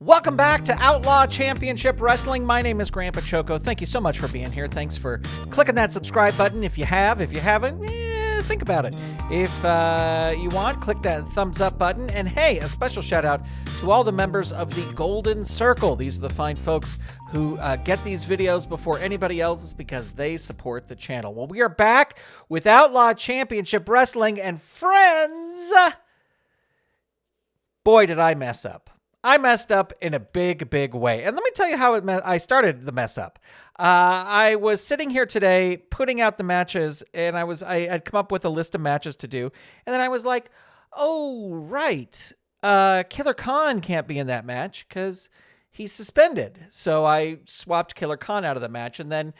Welcome back to Outlaw Championship Wrestling. My name is Grandpa Choco. Thank you so much for being here. Thanks for clicking that subscribe button if you have. If you haven't, think about it. If you want, click that thumbs up button. And hey, a special shout out to all the members of the Golden Circle. These are the fine folks who get these videos before anybody else because they support the channel. Well, we are back with Outlaw Championship Wrestling, and friends, boy, did I mess up. I messed up in a big, big way. And let me tell you how I started the mess up. I was sitting here today putting out the matches, and I'd come up with a list of matches to do. And then I was like, oh, right. Killer Khan can't be in that match because he's suspended. So I swapped Killer Khan out of the match. And then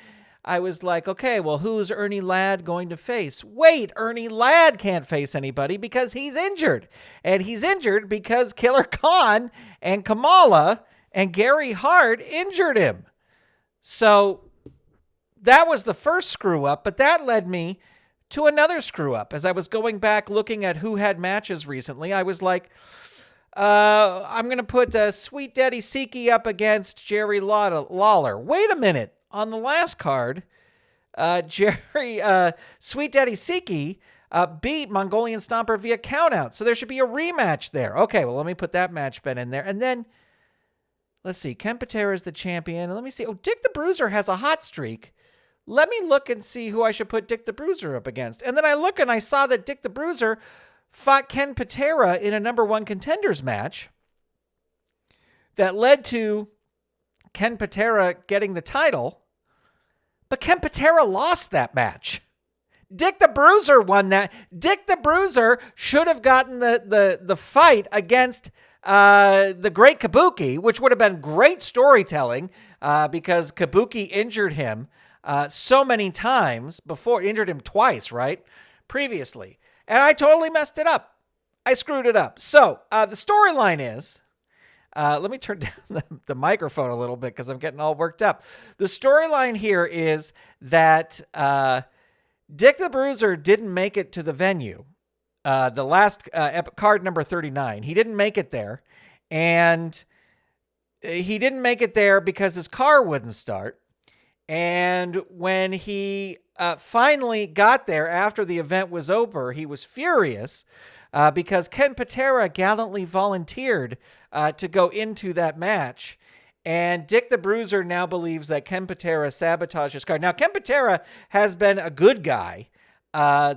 I was like, okay, well, who's Ernie Ladd going to face? Wait, Ernie Ladd can't face anybody because he's injured. And he's injured because Killer Khan and Kamala and Gary Hart injured him. So that was the first screw up, but that led me to another screw up. As I was going back looking at who had matches recently, I was like, I'm going to put Sweet Daddy Siki up against Jerry Lawler. Wait a minute. On the last card, Sweet Daddy Siki beat Mongolian Stomper via countout. So there should be a rematch there. Okay, well, let me put that match bet in there. And then, let's see, Ken Patera is the champion. Let me see. Oh, Dick the Bruiser has a hot streak. Let me look and see who I should put Dick the Bruiser up against. And then I look and I saw that Dick the Bruiser fought Ken Patera in a number one contenders match that led to Ken Patera getting the title, but Ken Patera lost that match. Dick the Bruiser won that. Dick the Bruiser should have gotten the fight against the Great Kabuki, which would have been great storytelling because Kabuki injured him so many times before, injured him twice, right? Previously. And I totally messed it up. I screwed it up. So the storyline is, let me turn down the microphone a little bit because I'm getting all worked up. The storyline here is that Dick the Bruiser didn't make it to the venue. The last card number 39. He didn't make it there. And he didn't make it there because his car wouldn't start. And when he finally got there after the event was over, he was furious because Ken Patera gallantly volunteered to go into that match. And Dick the Bruiser now believes that Ken Patera sabotaged his car. Now, Ken Patera has been a good guy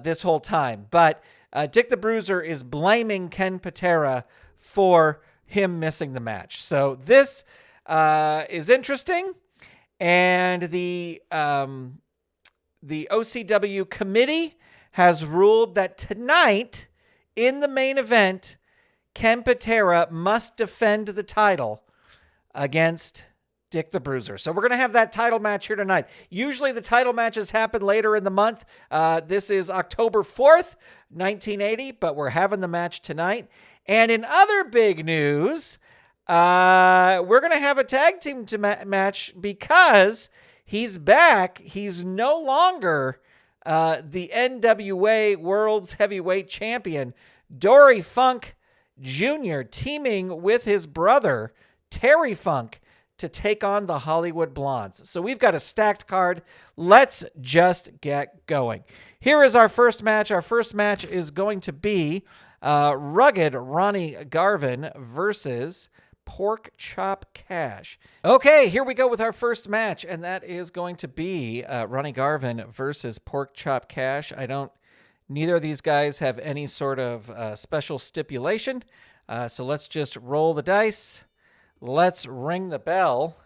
this whole time, but Dick the Bruiser is blaming Ken Patera for him missing the match. So this is interesting. And the OCW committee has ruled that tonight in the main event, Ken Patera must defend the title against Dick the Bruiser. So we're going to have that title match here tonight. Usually the title matches happen later in the month. This is October 4th, 1980, but we're having the match tonight. And in other big news, we're going to have a tag team match because he's back. He's no longer the NWA World's Heavyweight Champion. Dory Funk Jr. teaming with his brother, Terry Funk, to take on the Hollywood Blondes. So we've got a stacked card. Let's just get going. Here is our first match. Our first match is going to be Ronnie Garvin versus Porkchop Cash. Okay, here we go with our first match, and that is going to be Ronnie Garvin versus Porkchop Cash. Neither of these guys have any sort of special stipulation, so let's just roll the dice. Let's ring the bell.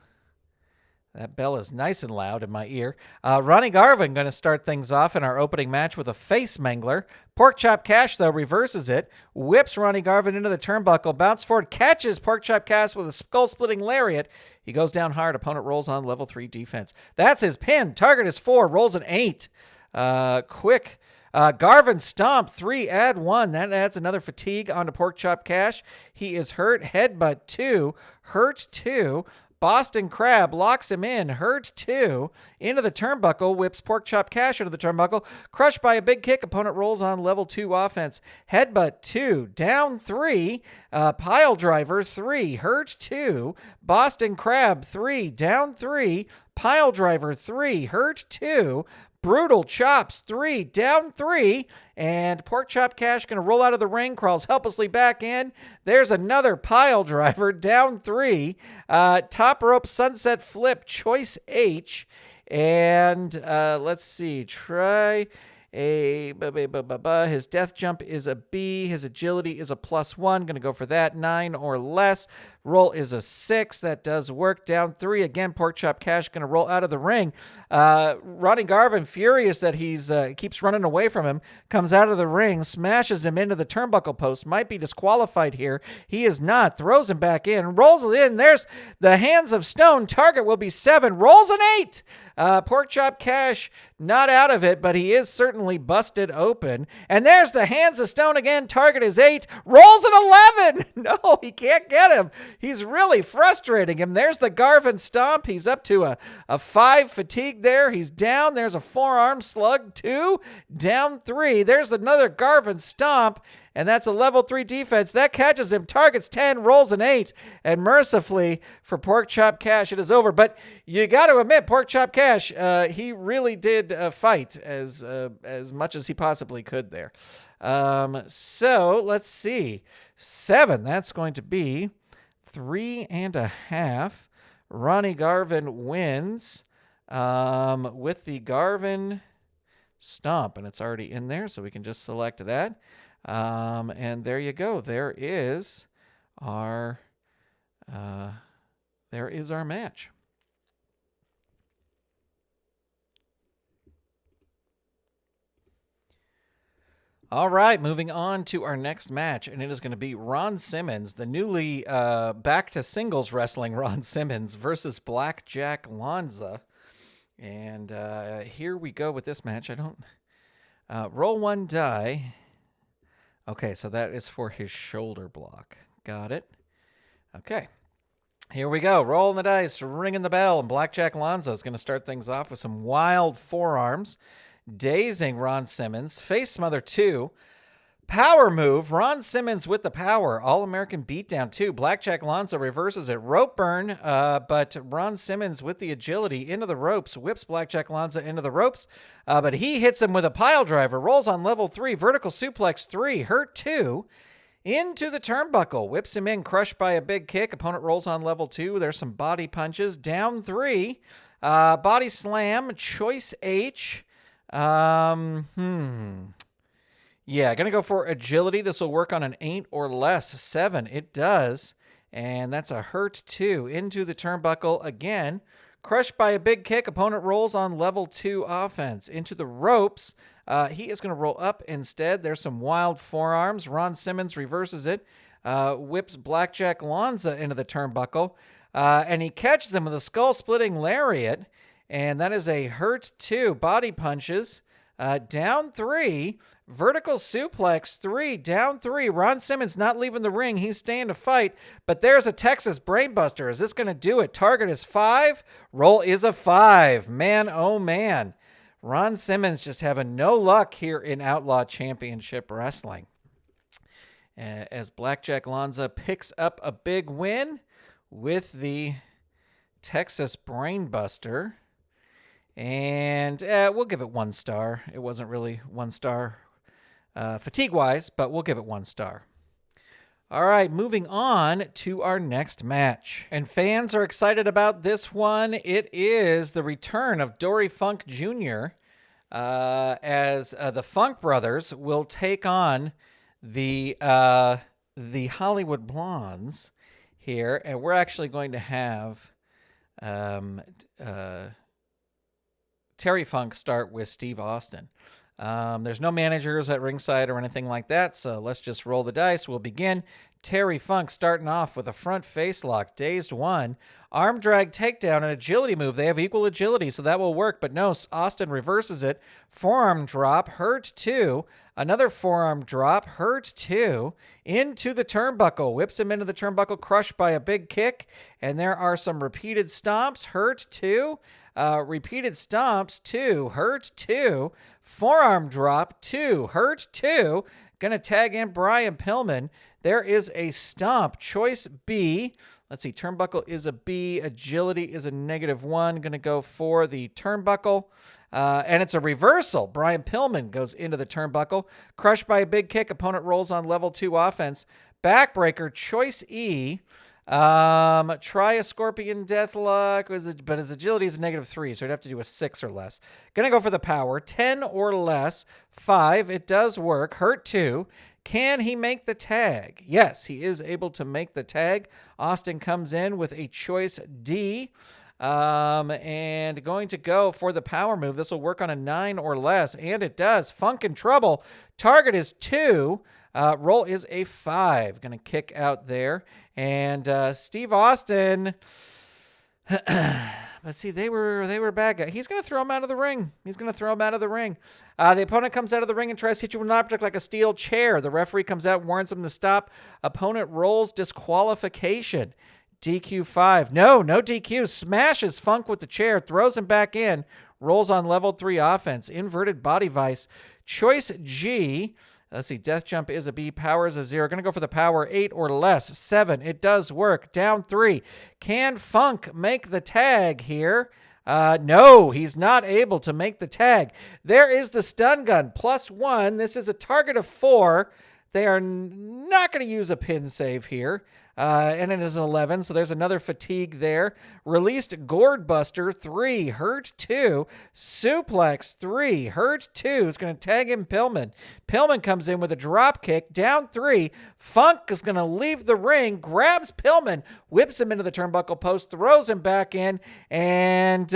That bell is nice and loud in my ear. Ronnie Garvin going to start things off in our opening match with a face mangler. Porkchop Cash, though, reverses it, whips Ronnie Garvin into the turnbuckle, bounce forward, catches Porkchop Cash with a skull-splitting lariat. He goes down hard. Opponent rolls on level 3 defense. That's his pin. Target is 4, rolls an 8. Quick. Garvin stomp, 3, add 1. That adds another fatigue onto Porkchop Cash. He is hurt. Headbutt 2, hurt 2. Boston Crab locks him in. Hurt 2 into the turnbuckle. Whips Porkchop Cash into the turnbuckle. Crushed by a big kick. Opponent rolls on level 2 offense. Headbutt 2. Down 3. Pile driver 3. Hurt 2. Boston Crab 3. Down 3. Pile driver 3. Hurt 2. Brutal chops 3. Down 3. And Porkchop Cash going to roll out of the ring, crawls helplessly back in. There's another pile driver, down 3. Top rope sunset flip, choice H. And let's see, try a... His death jump is a B. His agility is a +1. Going to go for that, 9 or less. Roll is a 6. That does work. Down 3. Again, Porkchop Cash going to roll out of the ring. Ronnie Garvin, furious that he's keeps running away from him, comes out of the ring, smashes him into the turnbuckle post. Might be disqualified here. He is not. Throws him back in. Rolls it in. There's the hands of stone. Target will be 7. Rolls an 8. Porkchop Cash not out of it, but he is certainly busted open. And there's the hands of stone again. Target is 8. Rolls an 11. No, he can't get him. He's really frustrating him. There's the Garvin stomp. He's up to a 5 fatigue there. He's down. There's a forearm slug. 2. Down 3. There's another Garvin stomp. And that's a level 3 defense. That catches him. Targets 10, rolls an 8. And mercifully for Porkchop Cash, it is over. But you got to admit, Porkchop Cash, he really did fight as much as he possibly could there. So let's see. 7, that's going to be 3.5. Ronnie Garvin wins with the Garvin stomp. And it's already in there, so we can just select that. And there you go. There is our match. All right, moving on to our next match, and it is going to be Ron Simmons, the newly back to singles wrestling Ron Simmons versus Blackjack Lanza. And here we go with this match. I don't roll 1 die. Okay, so that is for his shoulder block. Got it. Okay. Here we go. Rolling the dice, ringing the bell, and Blackjack Lanza is going to start things off with some wild forearms, dazing Ron Simmons. Face smother 2. Power move. Ron Simmons with the power. All-American beatdown 2. Blackjack Lanza reverses it. Rope burn, but Ron Simmons with the agility into the ropes. Whips Blackjack Lanza into the ropes, but he hits him with a pile driver. Rolls on level 3. Vertical suplex 3. Hurt 2. Into the turnbuckle. Whips him in. Crushed by a big kick. Opponent rolls on level 2. There's some body punches. Down 3. Body slam. Choice H. Yeah, going to go for agility. This will work on an 8 or less. 7, it does. And that's a hurt 2. Into the turnbuckle again. Crushed by a big kick. Opponent rolls on level 2 offense. Into the ropes. He is going to roll up instead. There's some wild forearms. Ron Simmons reverses it. Whips Blackjack Lanza into the turnbuckle. And he catches him with a skull-splitting lariat. And that is a hurt 2. Body punches. Down 3. Vertical suplex 3. Down 3. Ron Simmons not leaving the ring. He's staying to fight. But there's a Texas brainbuster. Is this going to do it? Target is 5. Roll is a 5. Man, oh man. Ron Simmons just having no luck here in Outlaw Championship Wrestling. As Blackjack Lanza picks up a big win with the Texas brainbuster. And we'll give it 1 star. It wasn't really 1 star fatigue-wise, but we'll give it 1 star. All right, moving on to our next match. And fans are excited about this one. It is the return of Dory Funk Jr. As the Funk Brothers will take on the Hollywood Blondes here. And we're actually going to have Terry Funk start with Steve Austin. There's no managers at ringside or anything like that, so let's just roll the dice. We'll begin. Terry Funk starting off with a front face lock, dazed 1. Arm drag takedown, an agility move. They have equal agility, so that will work. But no, Austin reverses it. Forearm drop, hurt 2. Another forearm drop, hurt 2. Into the turnbuckle. Whips him into the turnbuckle, crushed by a big kick. And there are some repeated stomps, hurt 2. Repeated stomps, 2. Hurt 2. Forearm drop, 2. Hurt 2. Gonna tag in Brian Pillman. There is a stomp. Choice B. Let's see. Turnbuckle is a B. Agility is a -1. Gonna go for the turnbuckle. And it's a reversal. Brian Pillman goes into the turnbuckle. Crushed by a big kick. Opponent rolls on level 2 offense. Backbreaker. Choice E. Try a Scorpion Deathlock, but his agility is a -3, so he'd have to do a 6 or less. Gonna go for the power. 10 or less. 5. It does work. Hurt 2. Can he make the tag? Yes, he is able to make the tag. Austin comes in with a choice D. And going to go for the power move. This will work on a 9 or less, and it does. Funk in trouble. Target is 2. Roll is a 5. Gonna kick out there. And Steve Austin, let's see, they were bad guys. He's going to throw him out of the ring. The opponent comes out of the ring and tries to hit you with an object like a steel chair. The referee comes out and warns him to stop. Opponent rolls disqualification. DQ 5. No DQ. Smashes Funk with the chair, throws him back in, rolls on level 3 offense. Inverted body vice. Choice G. Let's see. Death jump is a B. Power is a 0. Going to go for the power. 8 or less. 7. It does work. Down 3. Can Funk make the tag here? No, he's not able to make the tag. There is the stun gun. +1. This is a target of 4. They are not going to use a pin save here. And it is an 11, so there's another fatigue there. Released Gourd Buster, 3. Hurt 2. Suplex, 3. Hurt 2. Is going to tag in Pillman. Pillman comes in with a drop kick, down 3. Funk is going to leave the ring, grabs Pillman, whips him into the turnbuckle post, throws him back in, and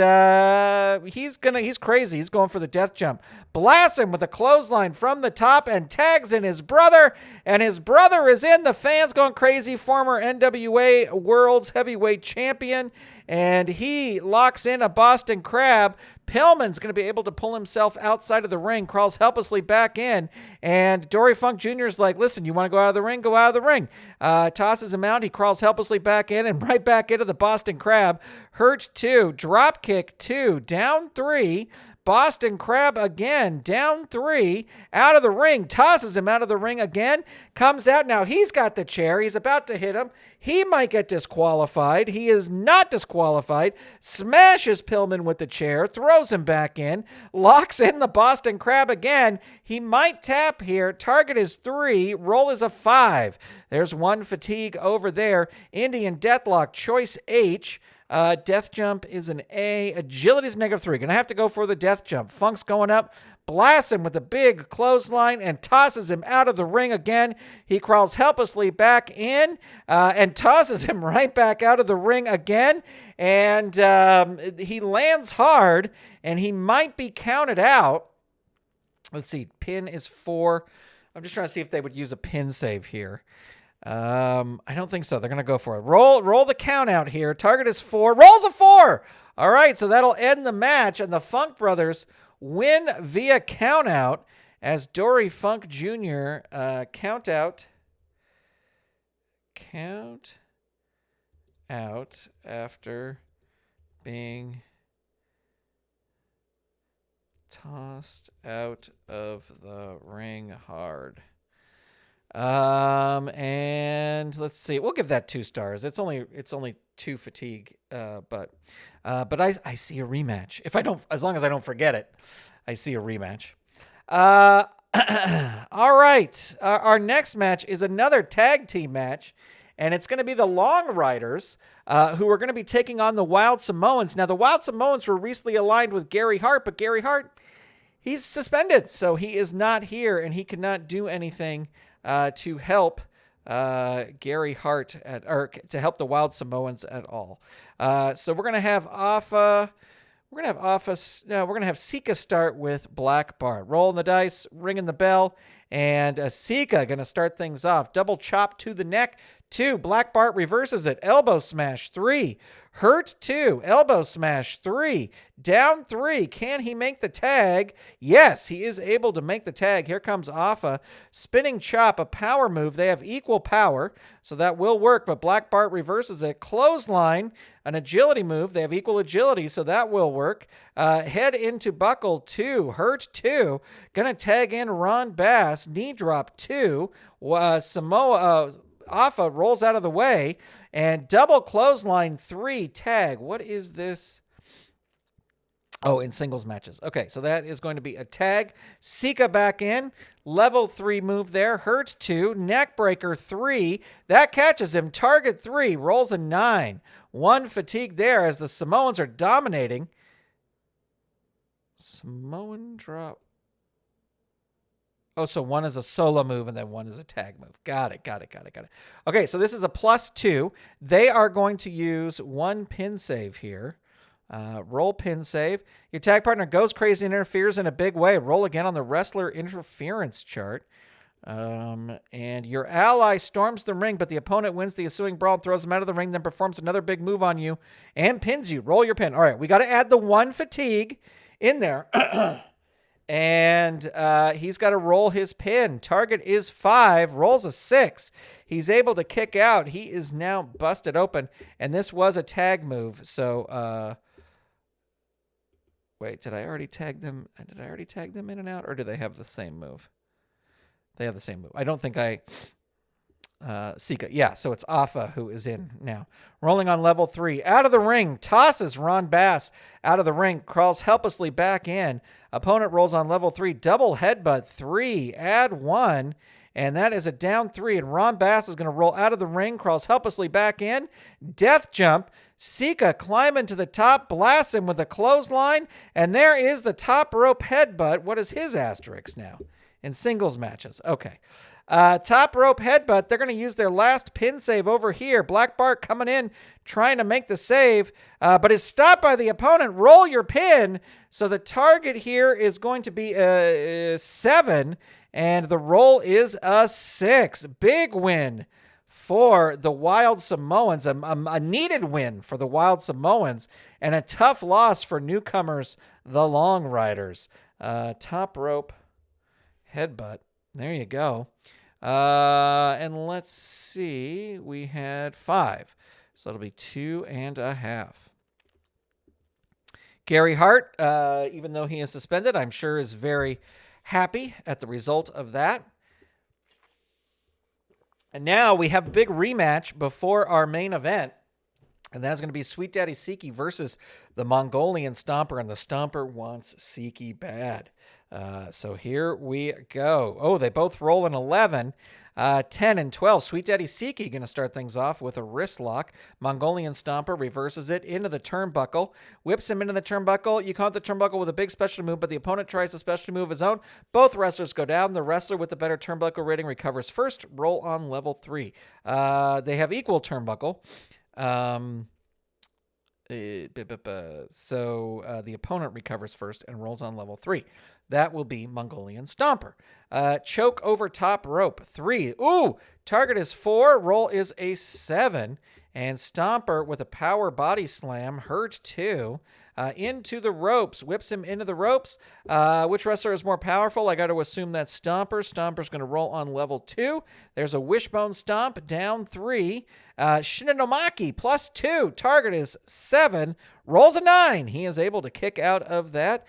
he's crazy. He's going for the death jump. Blasts him with a clothesline from the top and tags in his brother, and his brother is in. The fans going crazy. Former NWA World's Heavyweight Champion, and he locks in a Boston Crab. Pillman's going to be able to pull himself outside of the ring, crawls helplessly back in, and Dory Funk Jr. is like, listen, you want to go out of the ring? Go out of the ring. Tosses him out. He crawls helplessly back in and right back into the Boston Crab. Hurt 2. Drop kick 2. Down 3. Boston Crab again, down 3, out of the ring, tosses him out of the ring again, comes out. Now he's got the chair. He's about to hit him. He might get disqualified. He is not disqualified. Smashes Pillman with the chair, throws him back in, locks in the Boston Crab again. He might tap here. Target is 3. Roll is a 5. There's one fatigue over there. Indian Deathlock, choice H. Death jump is an A. Agility is -3. Gonna have to go for the death jump. Funk's going up, blasts him with a big clothesline and tosses him out of the ring again. He crawls helplessly back in and tosses him right back out of the ring again. And he lands hard and he might be counted out. Let's see. Pin is 4. I'm just trying to see if they would use a pin save here. I don't think so. They're going to go for it. Roll the count out here. Target is 4. Rolls a 4. All right. So that'll end the match. And the Funk Brothers win via count out as Dory Funk Jr. Count out after being tossed out of the ring hard. And let's see. We'll give that 2 stars. It's only 2 fatigue. But I see a rematch. As long as I don't forget it, I see a rematch. All right. Our next match is another tag team match, and it's going to be the Long Riders, who are going to be taking on the Wild Samoans. Now, the Wild Samoans were recently aligned with Gary Hart, but Gary Hart, he's suspended, so he is not here, and he cannot do anything to help Gary Hart or to help the Wild Samoans at all. So we're gonna have Sika start with Black Bart. Rolling the dice, ringing the bell, And Sika going to start things off. Double chop to the neck. 2. Black Bart reverses it. Elbow smash. 3. Hurt. 2. Elbow smash. 3. Down. 3. Can he make the tag? Yes, he is able to make the tag. Here comes Afa. Spinning chop, a power move. They have equal power, so that will work, but Black Bart reverses it. Clothesline, an agility move. They have equal agility, so that will work. Head into buckle. 2. Hurt. 2. Gonna tag in Ron Bass. Knee drop. 2. Afa rolls out of the way, and double clothesline. 3. Tag. What is this? Oh, in singles matches. Okay, so that is going to be a tag. Sika back in. Level 3 move there. Hurt. 2. Neck breaker. 3. That catches him. Target. 3. Rolls a 9. 1 fatigue there as the Samoans are dominating. Samoan drop. Oh, so 1 is a solo move and then 1 is a tag move. Got it. Okay, so this is a +2. They are going to use 1 pin save here. Roll pin save. Your tag partner goes crazy and interferes in a big way. Roll again on the wrestler interference chart. And your ally storms the ring, but the opponent wins the ensuing brawl and throws him out of the ring, then performs another big move on you and pins you. Roll your pin. All right, we got to add the 1 fatigue in there. And he's got to roll his pin. Target is 5, rolls a 6. He's able to kick out. He is now busted open, and this was a tag move. So, wait, did I already tag them? Did I already tag them in and out, or do they have the same move? They have the same move. I don't think I... Sika. Yeah, so it's Afa who is in now. Rolling on level 3. Out of the ring. Tosses Ron Bass out of the ring. Crawls helplessly back in. Opponent rolls on level 3. Double headbutt. 3. Add 1. And that is a down 3. And Ron Bass is going to roll out of the ring. Crawls helplessly back in. Death jump. Sika climbing to the top. Blasts him with a clothesline. And there is the top rope headbutt. What is his asterisk now? In singles matches. Okay. Top rope headbutt. They're going to use their last pin save over here. Black Bart coming in, trying to make the save, but is stopped by the opponent. Roll your pin. So the target here is going to be a 7, and the roll is a 6. Big win for the Wild Samoans. A needed win for the Wild Samoans, and a tough loss for newcomers, the Long Riders. Top rope headbutt. There you go. And let's see, we had 5. So it'll be 2.5. Gary Hart, even though he is suspended, I'm sure is very happy at the result of that. And now we have a big rematch before our main event. And that's going to be Sweet Daddy Siki versus the Mongolian Stomper. And the Stomper wants Siki bad. So here we go. Oh, they both roll an 11. 10 and 12. Sweet Daddy Siki going to start things off with a wrist lock. Mongolian Stomper reverses it into the turnbuckle. Whips him into the turnbuckle. You count the turnbuckle with a big special move, but the opponent tries a special move of his own. Both wrestlers go down. The wrestler with the better turnbuckle rating recovers first. Roll on level 3. They have equal turnbuckle. So the opponent recovers first and rolls on level 3. That will be Mongolian Stomper. Choke over top rope. 3. Ooh, target is 4. Roll is a 7. And Stomper with a power body slam. Hurt 2. Into the ropes. Whips him into the ropes. Which wrestler is more powerful? I got to assume that's Stomper. Stomper's going to roll on level 2. There's a wishbone stomp. Down 3. Shinanomaki +2. Target is 7. Rolls a 9. He is able to kick out of that.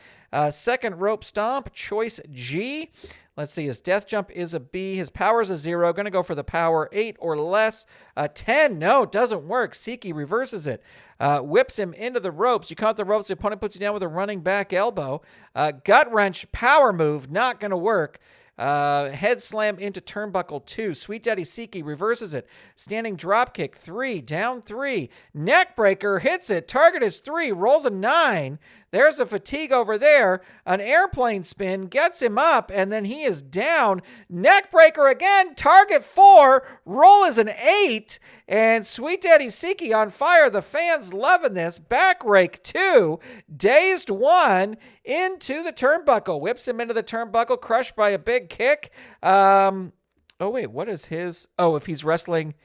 Second rope stomp. Choice G. Let's see. His death jump is a B. His power is a 0. Going to go for the power 8 or less. 10. No, it doesn't work. Siki reverses it. Whips him into the ropes. You count the ropes. The opponent puts you down with a running back elbow. Gut wrench power move. Not going to work. Head slam into turnbuckle 2. Sweet Daddy Siki reverses it. Standing drop kick 3. Down 3. Neck breaker hits it. Target is 3. Rolls a 9. There's a fatigue over there. An airplane spin gets him up, and then he is down. Neck breaker again. Target 4. Roll is an 8. And Sweet Daddy Siki on fire. The fans loving this. Back rake 2. Dazed 1. into the turnbuckle. Whips him into the turnbuckle, crushed by a big kick. Oh, wait, what is his? Oh, if he's wrestling,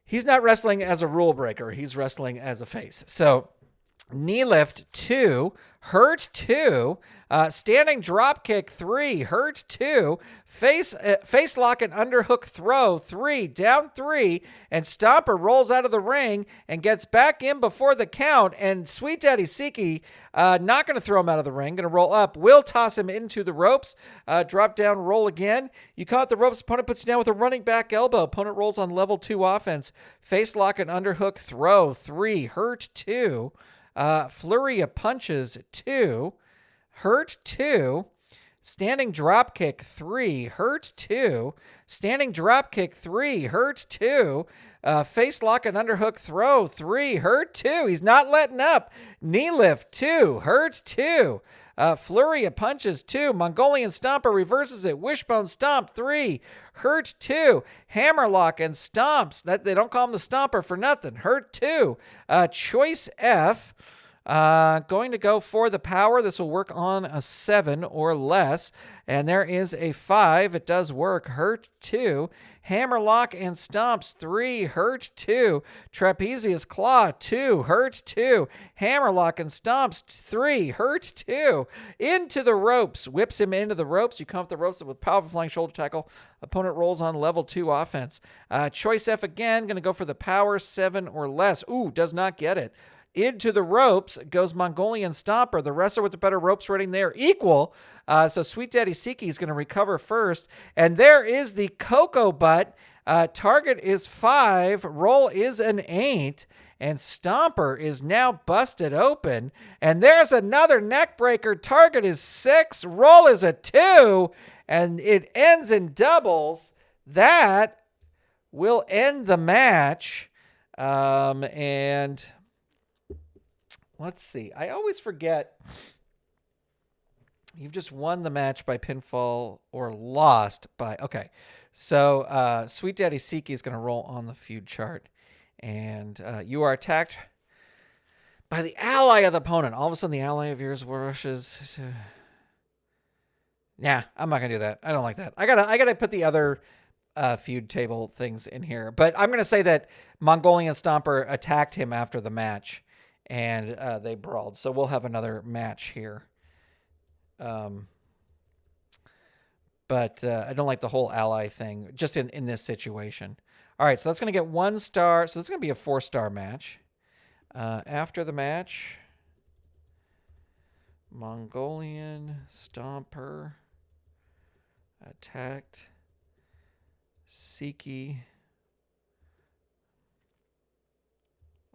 he's not wrestling as a rule breaker. He's wrestling as a face. So knee lift 2, hurt 2, standing drop kick 3, hurt 2, face lock and underhook throw 3, down 3, and Stomper rolls out of the ring and gets back in before the count, and Sweet Daddy Siki, not going to throw him out of the ring, going to roll up, will toss him into the ropes, drop down, roll again. You caught the ropes, opponent puts you down with a running back elbow, opponent rolls on level 2 offense, face lock and underhook throw 3, hurt 2, flurry of punches 2, hurt 2, standing drop kick 3, hurt 2, standing drop kick 3, hurt 2, face lock and underhook throw 3, hurt 2. He's not letting up. Knee lift 2, hurt 2. Flurry of punches 2. Mongolian Stomper reverses it. Wishbone stomp 3. Hurt 2. Hammerlock and stomps. That they don't call him the Stomper for nothing. Hurt 2. Choice F. Going to go for the power. This will work on a 7 or less. And there is a 5. It does work. Hurt 2. Hammerlock and stomps 3. Hurt 2. Trapezius claw 2. Hurt 2. Hammerlock and stomps 3. Hurt 2. Into the ropes. Whips him into the ropes. You come up the ropes with powerful flying shoulder tackle. Opponent rolls on level 2 offense. Choice F again. Going to go for the power, 7 or less. Ooh, does not get it. Into the ropes goes Mongolian Stomper. The wrestler with the better ropes rating there equal. So Sweet Daddy Siki is going to recover first. And there is the Cocoa Butt. Target is 5. Roll is an 8. And Stomper is now busted open. And there's another neck breaker. Target is 6. Roll is a 2. And it ends in doubles. That will end the match. And let's see. I always forget. You've just won the match by pinfall or lost by... Okay. So Sweet Daddy Siki is going to roll on the feud chart. And you are attacked by the ally of the opponent. All of a sudden, the ally of yours rushes to... Nah, I'm not going to do that. I don't like that. I gotta put the other feud table things in here. But I'm going to say that Mongolian Stomper attacked him after the match. And they brawled. So we'll have another match here. But I don't like the whole ally thing, just in this situation. All right, so that's going to get 1 star. So this is going to be a 4-star match. After the match, Mongolian Stomper attacked Siki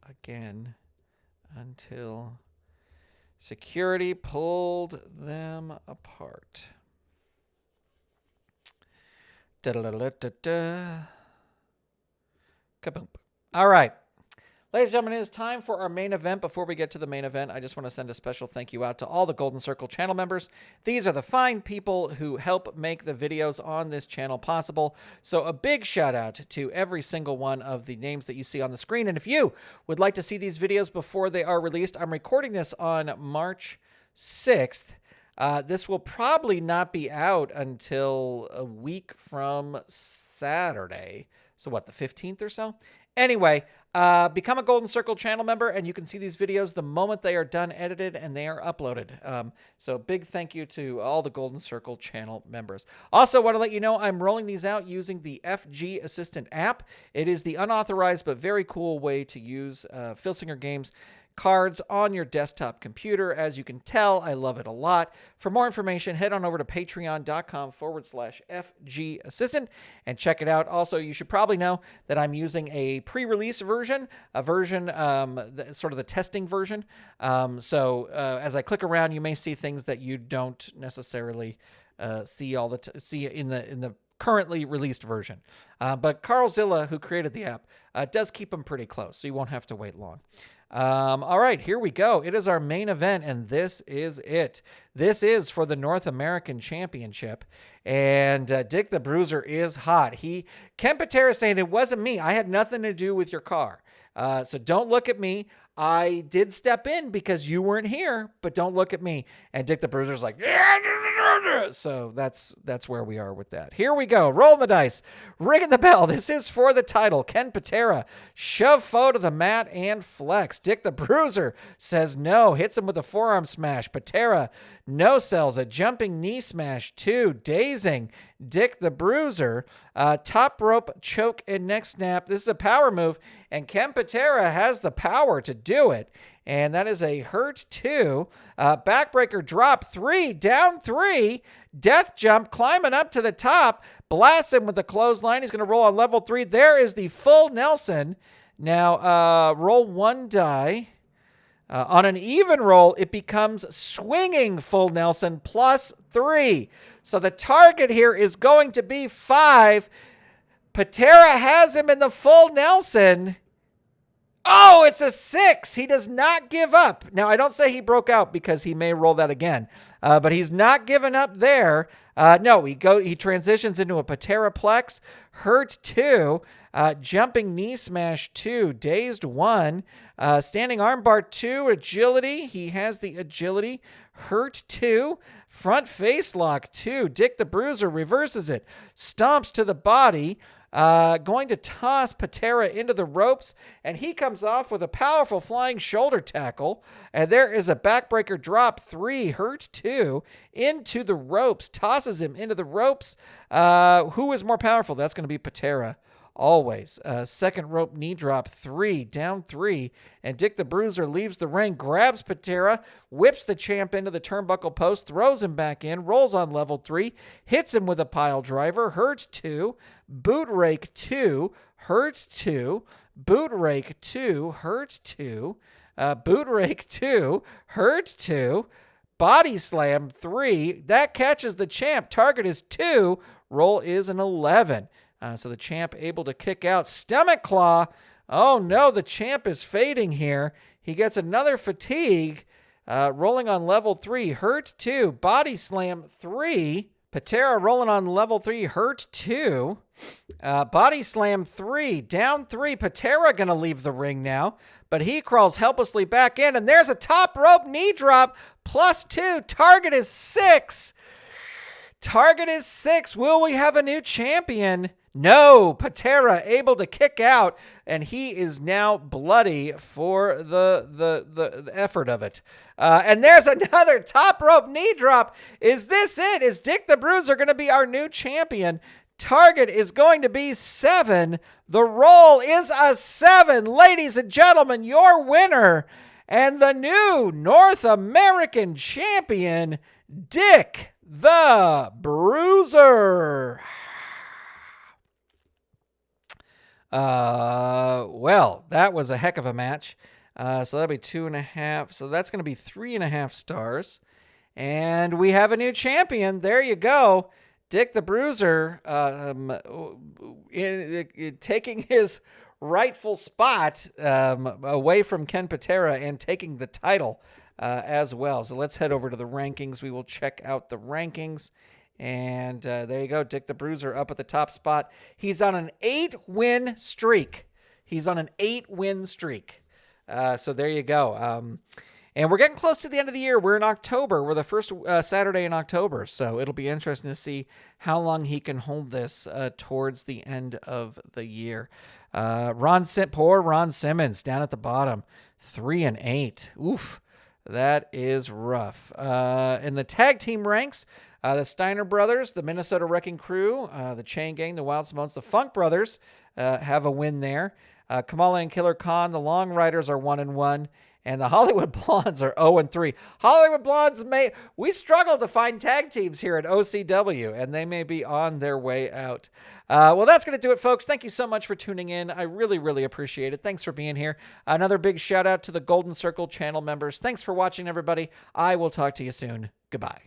again until security pulled them apart. Da-da-da-da-da-da. Kaboom. All right. Ladies and gentlemen, it is time for our main event. Before we get to the main event, I just want to send a special thank you out to all the Golden Circle channel members. These are the fine people who help make the videos on this channel possible. So a big shout out to every single one of the names that you see on the screen. And if you would like to see these videos before they are released, I'm recording this on March 6th. This will probably not be out until a week from Saturday. So what, the 15th or so? Anyway, become a Golden Circle channel member, and you can see these videos the moment they are done edited and they are uploaded. So big thank you to all the Golden Circle channel members. Also, want to let you know I'm rolling these out using the FG Assistant app. It is the unauthorized but very cool way to use Filsinger Games cards on your desktop computer. As you can tell, I love it a lot. For more information, head on over to patreon.com/FG Assistant and check it out. Also, you should probably know that I'm using a pre-release version, sort of the testing version. So as I click around, you may see things that you don't necessarily see in the currently released version. But Carl Zilla, who created the app, does keep them pretty close, so you won't have to wait long. All right, here we go. It is our main event, and this is it. This is for the North American Championship, and Dick the Bruiser is hot. Ken Patera saying, it wasn't me. I had nothing to do with your car. So don't look at me. I did step in because you weren't here, but don't look at me. And Dick the Bruiser's like, yeah. So that's where we are with that. Here we go. Roll the dice. Ringing the bell. This is for the title. Ken Patera, shove foe to the mat and flex. Dick the Bruiser says no. Hits him with a forearm smash. Patera no sells a jumping knee smash. 2. Dazing Dick the Bruiser. Top rope choke and neck snap. This is a power move, and Ken Patera has the power to do it. And that is a hurt 2. Backbreaker drop 3, down 3. Death jump, climbing up to the top. Blasts him with the clothesline. He's going to roll on level 3. There is the full Nelson. Now, roll 1 die. On an even roll, it becomes swinging full Nelson plus 3. So the target here is going to be 5. Patera has him in the full Nelson. Oh, it's a 6. He does not give up. Now, I don't say he broke out because he may roll that again, but he's not giving up there. No, he transitions into a Pateraplex, hurt 2, jumping knee smash 2, dazed 1, standing armbar 2, agility. He has the agility, hurt 2, front face lock 2. Dick the Bruiser reverses it, stomps to the body. Going to toss Patera into the ropes, and he comes off with a powerful flying shoulder tackle. And there is a backbreaker drop 3, hurt 2, into the ropes, tosses him into the ropes. Who is more powerful? That's going to be Patera. Always. Second rope knee drop 3, down 3, and Dick the Bruiser leaves the ring, grabs Patera, whips the champ into the turnbuckle post, throws him back in, rolls on level 3, hits him with a pile driver, hurt 2, boot rake 2, hurt 2, boot rake 2, hurt 2, boot rake 2, hurt 2, body slam 3, that catches the champ, target is 2, roll is an 11. So the champ able to kick out. Stomach claw. Oh no, the champ is fading here. He gets another fatigue. Rolling on level 3. Hurt 2. Body slam 3. Patera rolling on level 3. Hurt 2. Body slam 3. Down 3. Patera going to leave the ring now. But he crawls helplessly back in. And there's a top rope knee drop. Plus 2. Target is 6. Target is 6. Will we have a new champion? No, Patera able to kick out, and he is now bloody for the effort of it. And there's another top rope knee drop. Is this it? Is Dick the Bruiser going to be our new champion? Target is going to be 7. The roll is a 7. Ladies and gentlemen, your winner and the new North American champion, Dick the Bruiser. Well, that was a heck of a match. So that'll be 2.5. So that's going to be 3.5 stars. And we have a new champion. There you go. Dick the Bruiser, taking his rightful spot, away from Ken Patera and taking the title, as well. So let's head over to the rankings. We will check out the rankings. And there you go. Dick the Bruiser up at the top spot. He's on an 8-win streak. So there you go. And we're getting close to the end of the year. We're in October. We're the first Saturday in October. So it'll be interesting to see how long he can hold this towards the end of the year. Poor Ron Simmons down at the bottom. 3-8. Oof. That is rough. In the tag team ranks, the Steiner Brothers, the Minnesota Wrecking Crew, the Chain Gang, the Wild Samoans, the Funk Brothers have a win there. Kamala and Killer Khan, the Long Riders are 1-1, and the Hollywood Blondes are 0-3. Hollywood Blondes we struggle to find tag teams here at OCW, and they may be on their way out. Well, that's going to do it, folks. Thank you so much for tuning in. I really, really appreciate it. Thanks for being here. Another big shout out to the Golden Circle channel members. Thanks for watching, everybody. I will talk to you soon. Goodbye.